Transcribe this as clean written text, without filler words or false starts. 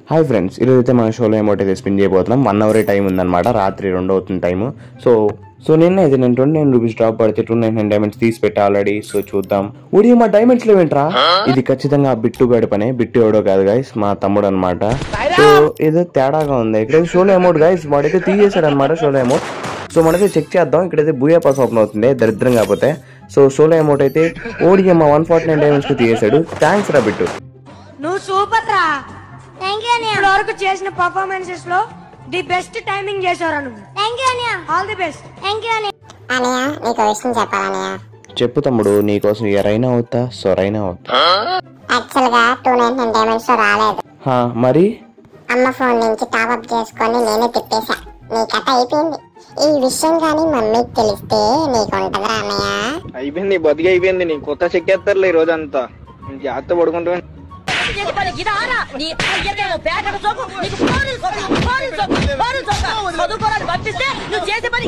Hi friends, ఈరోజైతే మన షోలో ఏమోటైతే స్పిన్ చేయబోతున్నాం. 1 అవర్ టైం ఉందన్నమాట. రాత్రి 2 అవుతుంది టైము. సో నిన్న అయితే నేను 29 రూపీస్ డ్రాప్ పడితే 299 డైమండ్స్ తీసి పెట్టా ఆల్రెడీ. సో చూద్దాం. ఊడి మా డైమండ్స్ లేవేంట్రా? ఇది ఖచ్చితంగా బిట్టు గడి పనే. బిట్టు ఎవడో కాదు గైస్, మా తమ్ముడు అనమాట. సో ఏదో తేడాగా ఉంది. ఇక్కడ షోలో అమౌంట్ గైస్ వాడైతే తీసేసాడు అనమాట షోలో అమౌంట్. సో మనైతే చెక్ చేద్దాం. ఇక్కడైతే బూయా పాస్ ఓపెన్ అవుతుంది దరిద్రం కాకపోతే. సో షోలో అమౌంట్ అయితే ఓడిఎమ్మ 149 డైమండ్స్ కి తీసేసాడు. థ్యాంక్స్ రా బిట్టు, నువ్వు సూపర్ రా. థాంక్యూ అన్నయ్య. ఇప్పుడు వరకు చేసిన పర్ఫార్మెన్సెస్ లో ది బెస్ట్ టైమింగ్ చేశారు నువ్వు. థాంక్యూ అన్నయ్య. All the best. థాంక్యూ అన్నయ్య. అన్నయ్య నీకు విషయం చెప్పాలన్నయ్య. చెప్పు తమ్ముడు, నీకోసం ఎరైనా అవుతా సొరైనా అవుతా. యాక్చువల్ గా 299 డైమండ్స్ రాలేదు. మరి అమ్మ ఫోన్ నుంచి టాప్అప్ చేసుకొని నేనే తిప్పేశా. నీ కథ అయిపోయింది. ఈ విషయం కానీ మమ్మీకి తెలిస్తే నీకు ఉంటదిరా అన్నయ్య. అయిపోయింది, బతికి అయిపోయింది. నీ కొత్త చెక్కేస్తారులే ఈ రోజంతా. జాగ్రత్త పడుకుంటా. నువ్వు చేసే పని